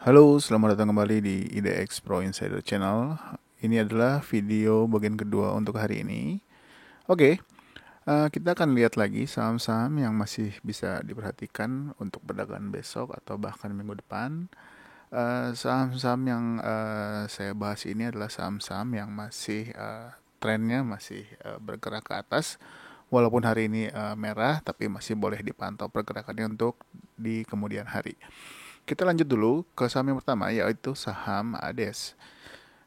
Halo, selamat datang kembali di IDX Pro Insider Channel. Ini adalah video bagian kedua untuk hari ini. Oke, kita akan lihat lagi saham-saham yang masih bisa diperhatikan untuk perdagangan besok atau bahkan minggu depan. Saham-saham yang saya bahas ini adalah saham-saham yang masih trennya masih bergerak ke atas. Walaupun hari ini merah, tapi masih boleh dipantau pergerakannya untuk di kemudian hari. Kita lanjut dulu ke saham yang pertama, yaitu saham ADES.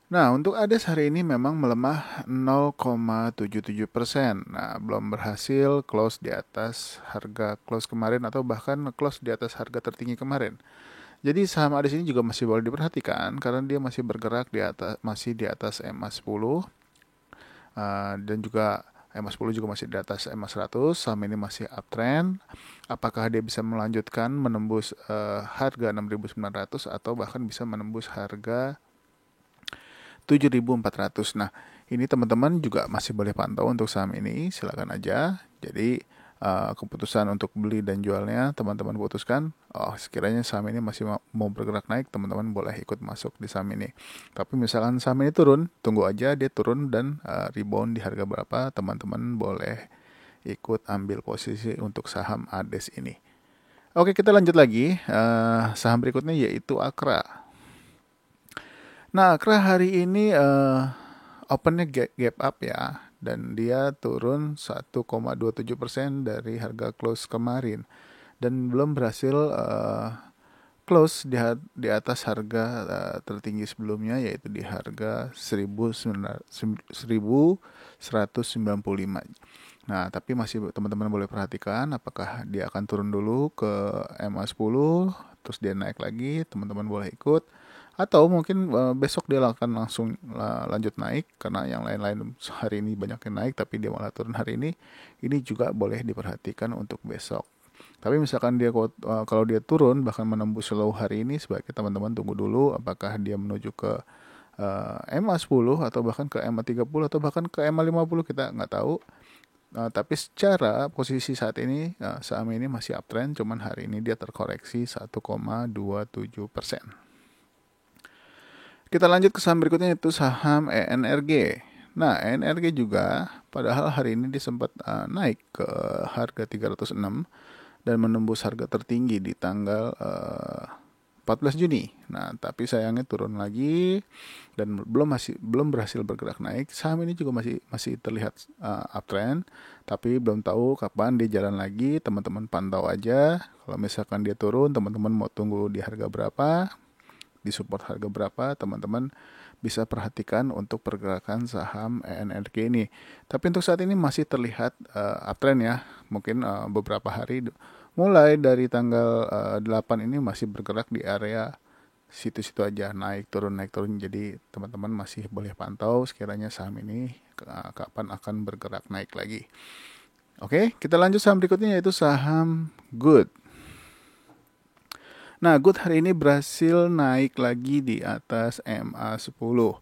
Nah, untuk ADES hari ini memang melemah 0,77%. Nah, belum berhasil close di atas harga close kemarin atau bahkan close di atas harga tertinggi kemarin. Jadi saham ADES ini juga masih boleh diperhatikan karena dia masih bergerak di atas MA10 dan juga MA10 juga masih di atas MA100. Saham ini masih uptrend. Apakah dia bisa melanjutkan menembus harga 6.900 atau bahkan bisa menembus harga 7.400. Nah, ini teman-teman juga masih boleh pantau untuk saham ini, silakan aja. Jadi keputusan untuk beli dan jualnya teman-teman putuskan. Oh, sekiranya saham ini masih mau bergerak naik, teman-teman boleh ikut masuk di saham ini. Tapi misalkan saham ini turun, tunggu aja dia turun dan rebound di harga berapa, teman-teman boleh ikut ambil posisi untuk saham ADES ini. Oke, kita lanjut lagi. Saham berikutnya yaitu Akra. Nah, Akra hari ini opennya gap up ya, dan dia turun 1,27% dari harga close kemarin dan belum berhasil close di atas harga tertinggi sebelumnya, yaitu di harga 1195. Nah, tapi masih teman-teman boleh perhatikan apakah dia akan turun dulu ke MA10 terus dia naik lagi, teman-teman boleh ikut, atau mungkin besok dia akan langsung lanjut naik karena yang lain-lain hari ini banyak yang naik tapi dia malah turun hari ini. Ini juga boleh diperhatikan untuk besok. Tapi misalkan dia kalau dia turun bahkan menembus low hari ini, sebaiknya teman-teman tunggu dulu apakah dia menuju ke MA10 atau bahkan ke MA30 atau bahkan ke MA50, kita nggak tahu. Tapi secara posisi saat ini saham ini masih uptrend, cuman hari ini dia terkoreksi 1,27%. Kita lanjut ke saham berikutnya, yaitu saham ENRG. Nah, ENRG juga padahal hari ini dia sempat naik ke harga 306 dan menembus harga tertinggi di tanggal 14 Juni. Nah, tapi sayangnya turun lagi dan belum berhasil bergerak naik. Saham ini juga masih terlihat uptrend, tapi belum tahu kapan dia jalan lagi. Teman-teman pantau aja. Kalau misalkan dia turun, teman-teman mau tunggu di harga berapa, di support harga berapa, teman-teman bisa perhatikan untuk pergerakan saham ENRG ini. Tapi untuk saat ini masih terlihat uptrend ya. Mungkin beberapa hari mulai dari tanggal 8 ini masih bergerak di area situ-situ aja, naik turun. Jadi teman-teman masih boleh pantau sekiranya saham ini kapan akan bergerak naik lagi. Oke, kita lanjut saham berikutnya, yaitu saham Good. Nah, Good hari ini berhasil naik lagi di atas MA10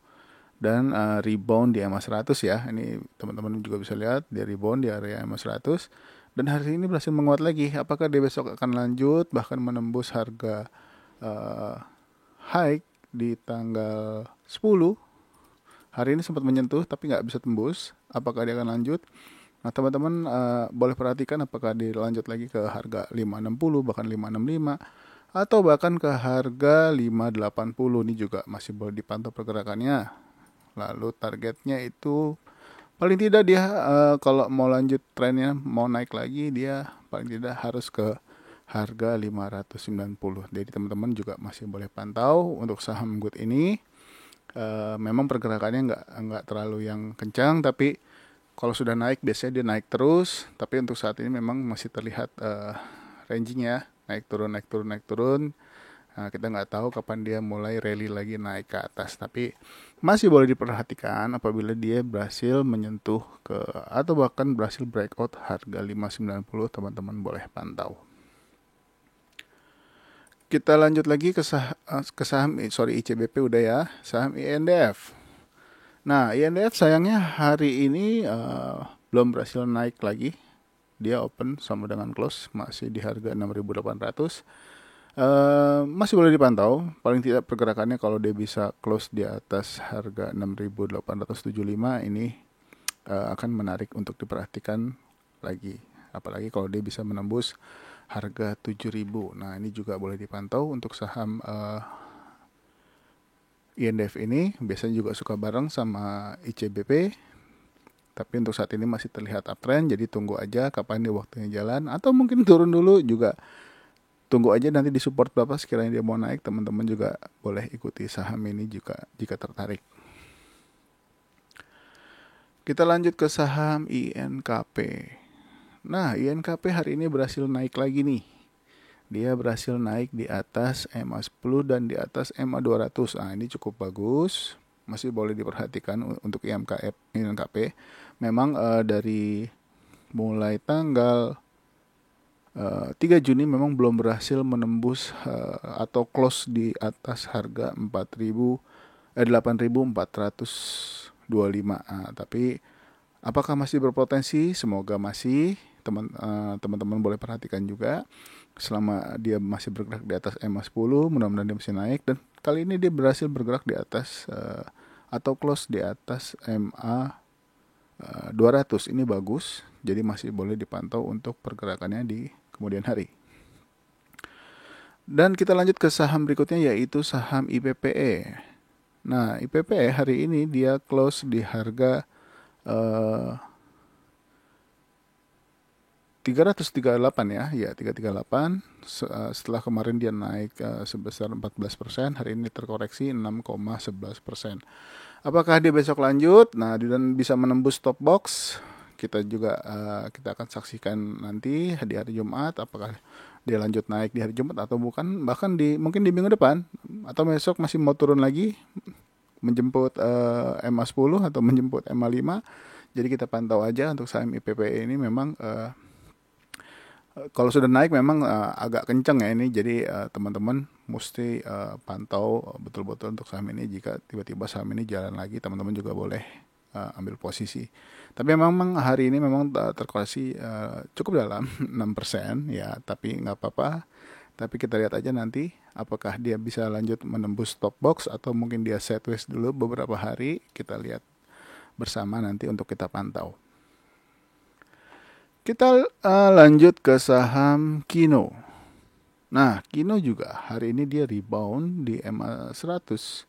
dan rebound di MA100 ya. Ini teman-teman juga bisa lihat dia rebound di area MA100 dan hari ini berhasil menguat lagi. Apakah dia besok akan lanjut bahkan menembus harga high di tanggal 10? Hari ini sempat menyentuh tapi nggak bisa tembus. Apakah dia akan lanjut? Nah, teman-teman boleh perhatikan apakah dia lanjut lagi ke harga 560 bahkan 565 atau bahkan ke harga 580. Ini juga masih boleh dipantau pergerakannya. Lalu targetnya itu paling tidak dia kalau mau lanjut trennya, mau naik lagi, dia paling tidak harus ke harga 590. Jadi teman-teman juga masih boleh pantau untuk saham Good ini. Memang pergerakannya nggak terlalu yang kencang, tapi kalau sudah naik biasanya dia naik terus. Tapi untuk saat ini memang masih terlihat ranging ya, naik turun. Nah, kita nggak tahu kapan dia mulai rally lagi naik ke atas, tapi masih boleh diperhatikan apabila dia berhasil menyentuh ke atau bahkan berhasil breakout harga 590, teman-teman boleh pantau. Kita lanjut lagi ke saham ICBP udah ya, saham INDF. Nah, INDF sayangnya hari ini belum berhasil naik lagi. Dia open sama dengan close masih di harga 6.800. Masih boleh dipantau, paling tidak pergerakannya kalau dia bisa close di atas harga 6.875 ini akan menarik untuk diperhatikan lagi. Apalagi kalau dia bisa menembus harga 7.000. Nah, ini juga boleh dipantau untuk saham INDF ini. Biasanya juga suka bareng sama ICBP. Tapi untuk saat ini masih terlihat uptrend, jadi tunggu aja kapan dia waktunya jalan. Atau mungkin turun dulu juga. Tunggu aja nanti di support berapa sekiranya dia mau naik. Teman-teman juga boleh ikuti saham ini juga jika tertarik. Kita lanjut ke saham INKP. Nah, INKP hari ini berhasil naik lagi nih. Dia berhasil naik di atas MA10 dan di atas MA200. Nah, ini cukup bagus. Masih boleh diperhatikan untuk INKP. Memang dari mulai tanggal 3 Juni memang belum berhasil menembus atau close di atas harga 8.425. Tapi apakah masih berpotensi? Semoga masih. Teman-teman boleh perhatikan juga selama dia masih bergerak di atas MA10, mudah-mudahan dia masih naik, dan kali ini dia berhasil bergerak di atas atau close di atas MA 200. Ini bagus, jadi masih boleh dipantau untuk pergerakannya di kemudian hari. Dan kita lanjut ke saham berikutnya, yaitu saham IPPE. Nah, IPPE hari ini dia close di harga 338 ya 338. Setelah kemarin dia naik sebesar 14%, hari ini terkoreksi 6,11%. Apakah dia besok lanjut? Nah, dan bisa menembus stop box? Kita juga kita akan saksikan nanti di hari Jumat, apakah dia lanjut naik di hari Jumat atau bukan, bahkan mungkin di minggu depan atau besok masih mau turun lagi menjemput MA10 atau menjemput MA5. Jadi kita pantau aja untuk saham IPPE ini. Memang kalau sudah naik memang agak kencang ya ini, jadi teman-teman mesti pantau betul-betul untuk saham ini. Jika tiba-tiba saham ini jalan lagi, teman-teman juga boleh ambil posisi. Tapi memang hari ini memang terkoreksi cukup dalam 6% ya, tapi nggak apa-apa. Tapi kita lihat aja nanti apakah dia bisa lanjut menembus stop box atau mungkin dia sideways dulu beberapa hari. Kita lihat bersama nanti untuk kita pantau. Kita lanjut ke saham Kino. Nah, Kino juga hari ini dia rebound di MA100.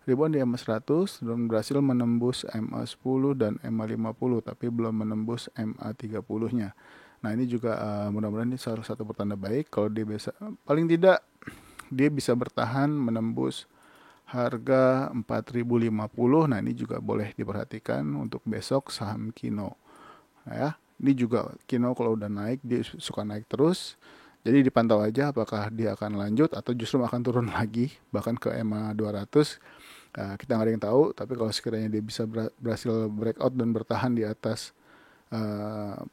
Rebound di MA100 dan berhasil menembus MA10 dan MA50, tapi belum menembus MA30-nya. Nah, ini juga mudah-mudahan ini salah satu pertanda baik kalau dia bisa, paling tidak dia bisa bertahan menembus harga 4.050. Nah, ini juga boleh diperhatikan untuk besok saham Kino. Nah, ya. Ini juga Kino kalau udah naik, dia suka naik terus. Jadi dipantau aja apakah dia akan lanjut atau justru akan turun lagi, bahkan ke MA 200. Kita nggak ada yang tahu, tapi kalau sekiranya dia bisa berhasil breakout dan bertahan di atas 4.050,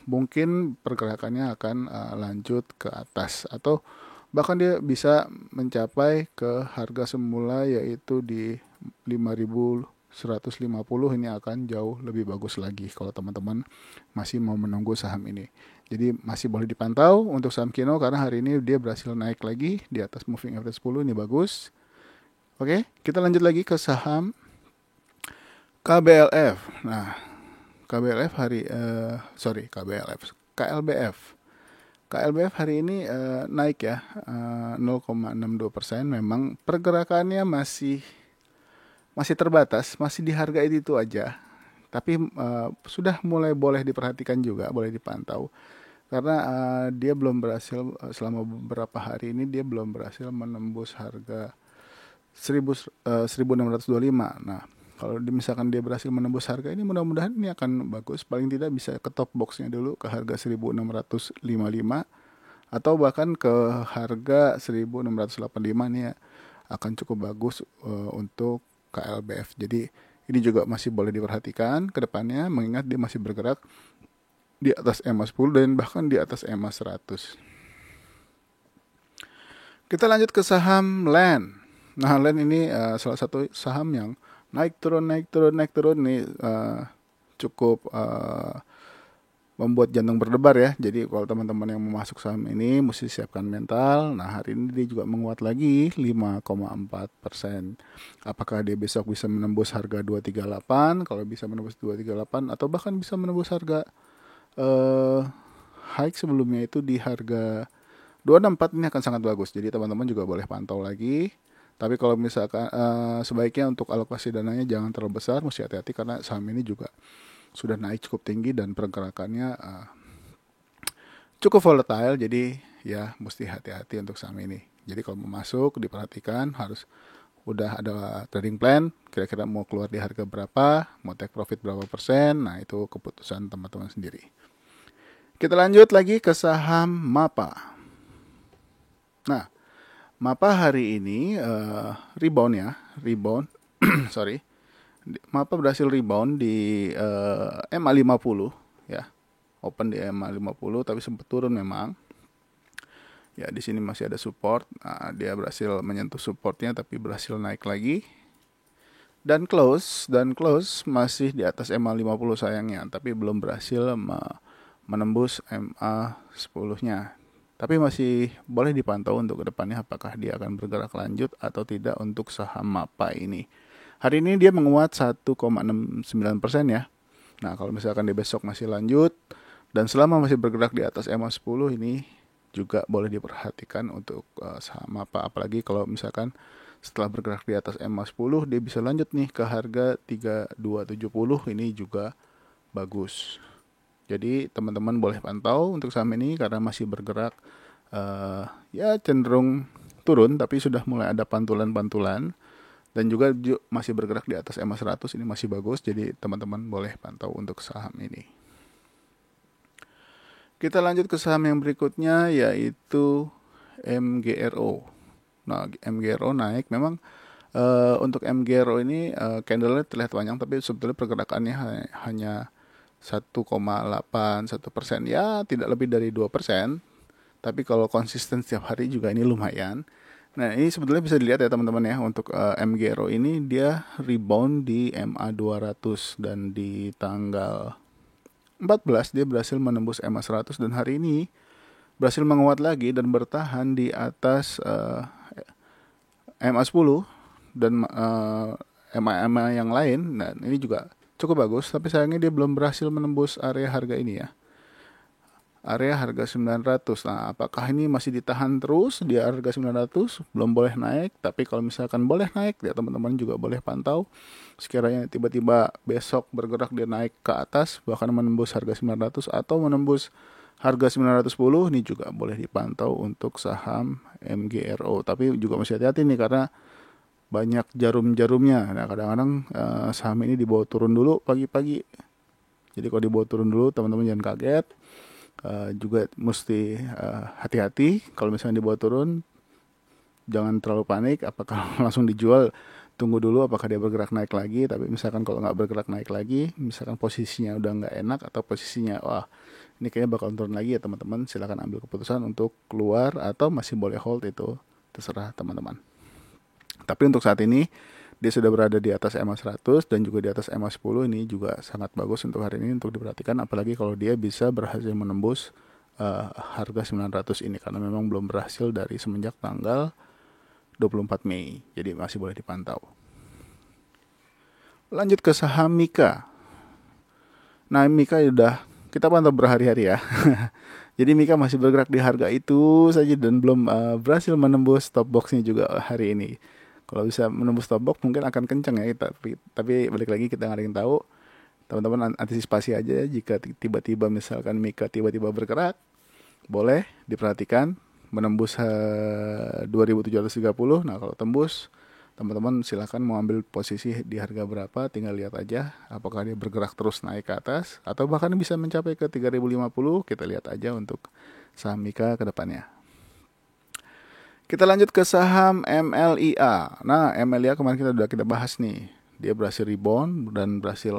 mungkin pergerakannya akan lanjut ke atas. Atau bahkan dia bisa mencapai ke harga semula, yaitu di 5.150. Ini akan jauh lebih bagus lagi kalau teman-teman masih mau menunggu saham ini. Jadi masih boleh dipantau untuk saham Kino karena hari ini dia berhasil naik lagi di atas moving average 10, ini bagus. Oke, kita lanjut lagi ke saham KBLF. Nah, KBLF KLBF hari ini naik ya 0,62%. Memang pergerakannya masih terbatas, masih di harga itu aja. Tapi sudah mulai boleh diperhatikan juga, boleh dipantau. Karena dia belum berhasil, selama beberapa hari ini dia belum berhasil menembus harga 1.625. Nah, kalau misalkan dia berhasil menembus harga ini, mudah-mudahan ini akan bagus. Paling tidak bisa ke top boxnya dulu ke harga 1.655 atau bahkan ke harga 1.685. Ini akan cukup bagus untuk KLBF. Jadi ini juga masih boleh diperhatikan ke depannya, mengingat dia masih bergerak di atas MA10 dan bahkan di atas MA100. Kita lanjut ke saham LAN. Nah, LAN ini salah satu saham yang naik turun nih, cukup membuat jantung berdebar ya. Jadi kalau teman-teman yang mau masuk saham ini mesti siapkan mental. Nah, hari ini dia juga menguat lagi 5,4%. Apakah dia besok bisa menembus harga 238? Kalau bisa menembus 238 atau bahkan bisa menembus harga high sebelumnya itu di harga 264, ini akan sangat bagus. Jadi teman-teman juga boleh pantau lagi. Tapi kalau misalkan sebaiknya untuk alokasi dananya jangan terlalu besar, mesti hati-hati karena saham ini juga sudah naik cukup tinggi dan pergerakannya cukup volatile. Jadi ya mesti hati-hati untuk saham ini. Jadi kalau mau masuk diperhatikan harus udah ada trading plan, kira-kira mau keluar di harga berapa, mau take profit berapa persen. Nah itu keputusan teman-teman sendiri. Kita lanjut lagi ke saham MAPA. Nah, MAPA hari ini rebound ya, rebound. Sorry. MAPA berhasil rebound di MA50 ya. Open di MA50 tapi sempat turun memang. Ya, di sini masih ada support. Nah, dia berhasil menyentuh supportnya tapi berhasil naik lagi. Dan close masih di atas MA50 sayangnya, tapi belum berhasil menembus MA10-nya. Tapi masih boleh dipantau untuk kedepannya apakah dia akan bergerak lanjut atau tidak untuk saham MAPA ini. Hari ini dia menguat 1,69% ya. Nah kalau misalkan di besok masih lanjut dan selama masih bergerak di atas MA10 ini juga boleh diperhatikan untuk saham MAPA. Apalagi kalau misalkan setelah bergerak di atas MA10 dia bisa lanjut nih ke harga 3270, ini juga bagus. Jadi teman-teman boleh pantau untuk saham ini karena masih bergerak ya cenderung turun tapi sudah mulai ada pantulan-pantulan dan juga masih bergerak di atas MA100, ini masih bagus. Jadi teman-teman boleh pantau untuk saham ini. Kita lanjut ke saham yang berikutnya yaitu MGRO. Nah, MGRO naik memang. Untuk MGRO ini candle-nya terlihat panjang tapi sebetulnya pergerakannya hanya 1,81%, ya tidak lebih dari 2%. Tapi kalau konsisten setiap hari juga ini lumayan. Nah ini sebetulnya bisa dilihat ya teman-teman ya, untuk MGRO ini dia rebound di MA200 dan di tanggal 14 dia berhasil menembus MA100 dan hari ini berhasil menguat lagi dan bertahan di atas MA10 dan MA yang lain. Nah ini juga cukup bagus, tapi sayangnya dia belum berhasil menembus area harga ini ya. Area harga 900. Nah, apakah ini masih ditahan terus di harga 900? Belum boleh naik, tapi kalau misalkan boleh naik, ya teman-teman juga boleh pantau. Sekiranya tiba-tiba besok bergerak dia naik ke atas, bahkan menembus harga 900 atau menembus harga 910, ini juga boleh dipantau untuk saham MGRO. Tapi juga masih hati-hati nih karena banyak jarum-jarumnya. Nah, kadang-kadang saham ini dibawa turun dulu pagi-pagi. Jadi kalau dibawa turun dulu, teman-teman jangan kaget. Juga mesti hati-hati kalau misalnya dibawa turun. Jangan terlalu panik. Apakah langsung dijual? Tunggu dulu apakah dia bergerak naik lagi. Tapi misalkan kalau nggak bergerak naik lagi, misalkan posisinya udah nggak enak atau posisinya wah ini kayaknya bakal turun lagi ya teman-teman, silakan ambil keputusan untuk keluar atau masih boleh hold, itu terserah teman-teman. Tapi untuk saat ini dia sudah berada di atas MA100 dan juga di atas MA10, ini juga sangat bagus untuk hari ini untuk diperhatikan, apalagi kalau dia bisa berhasil menembus harga 900 ini karena memang belum berhasil dari semenjak tanggal 24 Mei. Jadi masih boleh dipantau. Lanjut ke saham Mika. Nah, Mika udah kita pantau berhari-hari ya. Jadi Mika masih bergerak di harga itu saja dan belum berhasil menembus stop box-nya juga hari ini. Kalau bisa menembus stop box mungkin akan kencang ya, tapi balik lagi kita nggak ada yang tahu. Teman-teman antisipasi aja jika tiba-tiba misalkan Mika tiba-tiba bergerak, boleh diperhatikan menembus 2730. Nah kalau tembus, teman-teman silahkan mau ambil posisi di harga berapa, tinggal lihat aja apakah dia bergerak terus naik ke atas atau bahkan bisa mencapai ke 3050. Kita lihat aja untuk saham Mika ke depannya. Kita lanjut ke saham MLIA. Nah, MLIA kemarin kita bahas nih. Dia berhasil rebound dan berhasil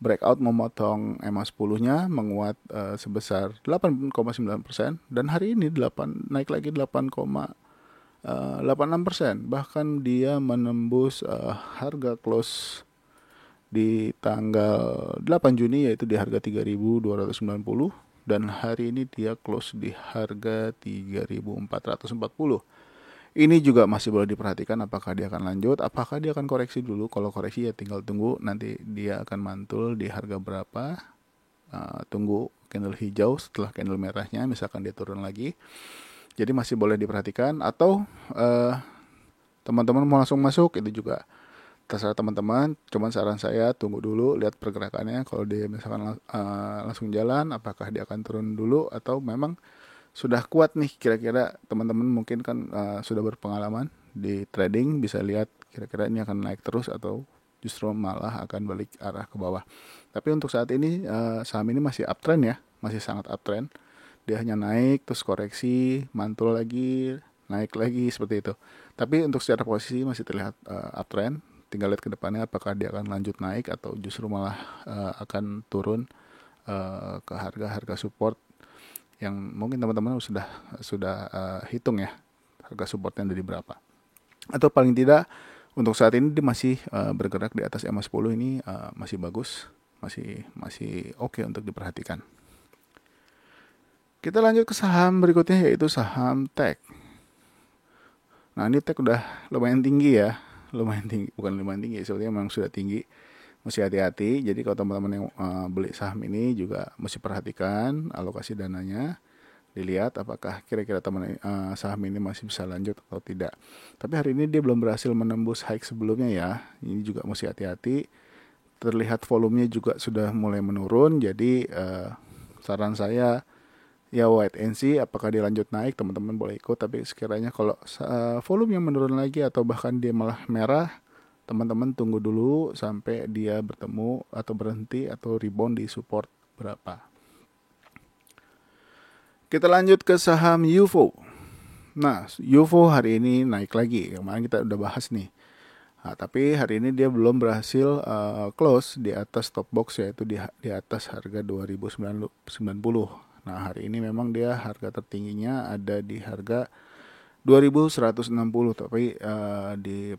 breakout memotong MA10-nya, menguat sebesar 8,9% dan hari ini naik lagi 8,86%. Bahkan dia menembus harga close di tanggal 8 Juni yaitu di harga 3.290 dan hari ini dia close di harga 3.440. Ini juga masih boleh diperhatikan apakah dia akan lanjut, apakah dia akan koreksi dulu. Kalau koreksi ya tinggal tunggu nanti dia akan mantul di harga berapa. Tunggu candle hijau setelah candle merahnya, misalkan dia turun lagi. Jadi masih boleh diperhatikan, atau teman-teman mau langsung masuk itu juga terserah teman-teman. Cuman saran saya tunggu dulu, lihat pergerakannya. Kalau dia misalkan langsung jalan, apakah dia akan turun dulu atau memang sudah kuat nih. Kira-kira teman-teman mungkin kan sudah berpengalaman di trading, bisa lihat kira-kira ini akan naik terus atau justru malah akan balik arah ke bawah. Tapi untuk saat ini saham ini masih uptrend ya, masih sangat uptrend. Dia hanya naik terus koreksi, mantul lagi, naik lagi seperti itu. Tapi untuk secara posisi masih terlihat uptrend. Tinggal lihat ke depannya apakah dia akan lanjut naik atau justru malah akan turun ke harga-harga support yang mungkin teman-teman sudah hitung ya, harga supportnya dari berapa. Atau paling tidak untuk saat ini dia masih bergerak di atas EMA 10 ini masih bagus, masih oke untuk diperhatikan. Kita lanjut ke saham berikutnya yaitu saham tech. Nah ini tech udah lumayan tinggi ya, bukan lumayan tinggi, sebetulnya memang sudah tinggi. Mesti hati-hati. Jadi kalau teman-teman yang beli saham ini juga mesti perhatikan alokasi dananya, dilihat apakah kira-kira saham ini masih bisa lanjut atau tidak. Tapi hari ini dia belum berhasil menembus high sebelumnya ya. Ini juga mesti hati-hati. Terlihat volumenya juga sudah mulai menurun. Jadi saran saya ya wait and see apakah dia lanjut naik, teman-teman boleh ikut. Tapi sekiranya kalau volume yang menurun lagi atau bahkan dia malah merah, teman-teman tunggu dulu sampai dia bertemu atau berhenti atau rebound di support berapa. Kita lanjut ke saham UFO. Nah, UFO hari ini naik lagi. Kemarin kita udah bahas nih. Nah, tapi hari ini dia belum berhasil close di atas top box, yaitu di atas harga 2.090. Nah, hari ini memang dia harga tertingginya ada di harga 2.160, tapi di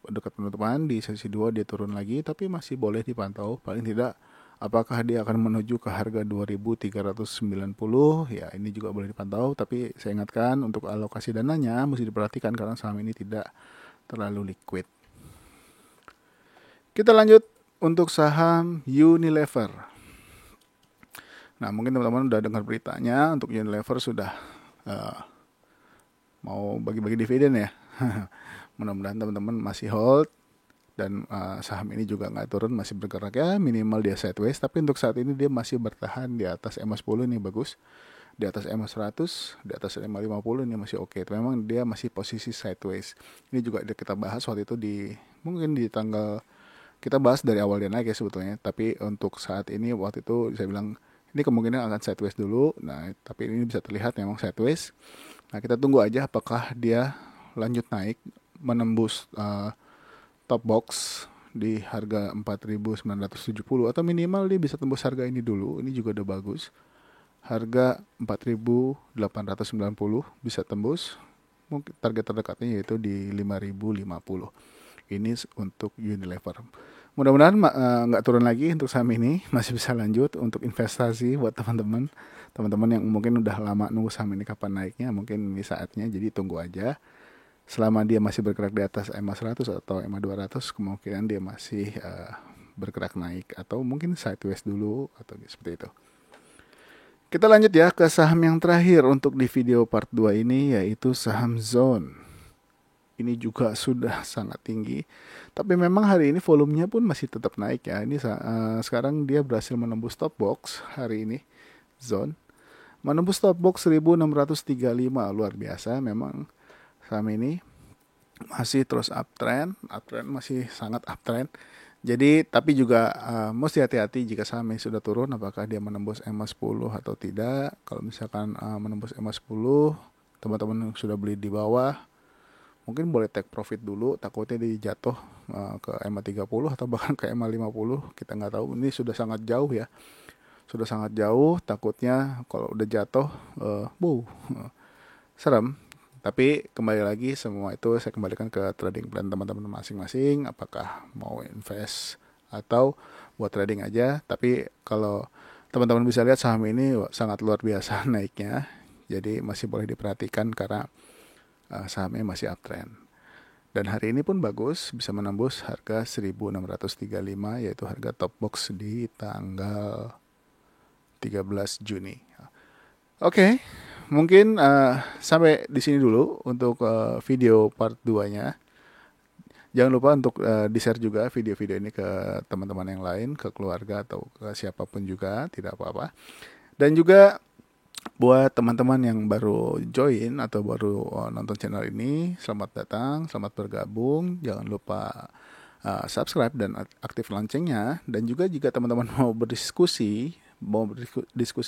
dekat penutupan di sesi 2 dia turun lagi, tapi masih boleh dipantau. Paling tidak apakah dia akan menuju ke harga 2.390, ya ini juga boleh dipantau. Tapi saya ingatkan untuk alokasi dananya mesti diperhatikan karena saham ini tidak terlalu liquid. Kita lanjut untuk saham Unilever. Nah mungkin teman-teman udah dengar beritanya, untuk Unilever sudah mau bagi-bagi dividen ya. Mudah-mudahan teman-teman masih hold dan saham ini juga nggak turun, masih bergerak ya, minimal dia sideways. Tapi untuk saat ini dia masih bertahan di atas EMA 10, ini bagus. Di atas EMA 100, di atas EMA 50 ini masih oke. Memang dia masih posisi sideways. Ini juga kita bahas waktu itu mungkin di tanggal, kita bahas dari awal dia naik ya sebetulnya. Tapi untuk saat ini waktu itu saya bilang ini kemungkinan akan sideways dulu. Nah tapi ini bisa terlihat memang sideways. Nah kita tunggu aja apakah dia lanjut naik menembus top box di harga 4.970 atau minimal dia bisa tembus harga ini dulu. Ini juga udah bagus. Harga 4.890 bisa tembus. Mungkin target terdekatnya yaitu di 5.050. Ini untuk Unilever. Mudah-mudahan nggak turun lagi untuk saham ini, masih bisa lanjut untuk investasi buat teman-teman yang mungkin udah lama nunggu saham ini kapan naiknya, mungkin ini saatnya. Jadi tunggu aja. Selama dia masih bergerak di atas EMA 100 atau EMA 200, kemungkinan dia masih bergerak naik atau mungkin sideways dulu atau seperti itu. Kita lanjut ya ke saham yang terakhir untuk di video part 2 ini, yaitu saham Zone. Ini juga sudah sangat tinggi, tapi memang hari ini volumenya pun masih tetap naik ya. Ini sekarang dia berhasil menembus top box hari ini. Zone menembus top box 1635, luar biasa. Memang saham ini masih terus uptrend masih sangat uptrend. Jadi tapi juga mesti hati-hati jika saham ini sudah turun, apakah dia menembus EMA 10 atau tidak. Kalau misalkan menembus EMA 10, teman-teman yang sudah beli di bawah mungkin boleh take profit dulu, takutnya dia jatuh ke EMA 30 atau bahkan ke EMA 50. Kita nggak tahu, ini sudah sangat jauh ya. Sudah sangat jauh, takutnya kalau udah jatuh serem. Tapi kembali lagi semua itu saya kembalikan ke trading plan teman-teman masing-masing. Apakah mau invest atau buat trading aja. Tapi kalau teman-teman bisa lihat saham ini sangat luar biasa naiknya. Jadi masih boleh diperhatikan karena sahamnya masih uptrend. Dan hari ini pun bagus, bisa menembus harga 1635 yaitu harga top box di tanggal 13 Juni. Oke, mungkin sampai di sini dulu untuk video part 2-nya. Jangan lupa untuk di-share juga video-video ini ke teman-teman yang lain, ke keluarga atau ke siapapun juga, tidak apa-apa. Dan juga buat teman-teman yang baru join atau baru nonton channel ini, selamat datang, selamat bergabung. Jangan lupa subscribe dan aktif loncengnya. Dan juga jika teman-teman mau berdiskusi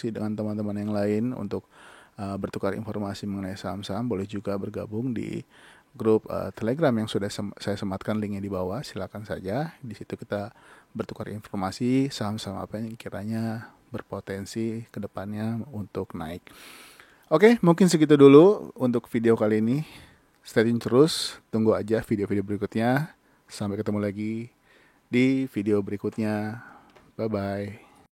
dengan teman-teman yang lain untuk bertukar informasi mengenai saham-saham, boleh juga bergabung di grup Telegram yang sudah saya sematkan linknya di bawah. Silakan saja, di situ kita bertukar informasi saham-saham apa yang kiranya berpotensi ke depannya untuk naik. Oke, mungkin segitu dulu untuk video kali ini. Stay tune terus, tunggu aja video-video berikutnya. Sampai ketemu lagi di video berikutnya. Bye-bye.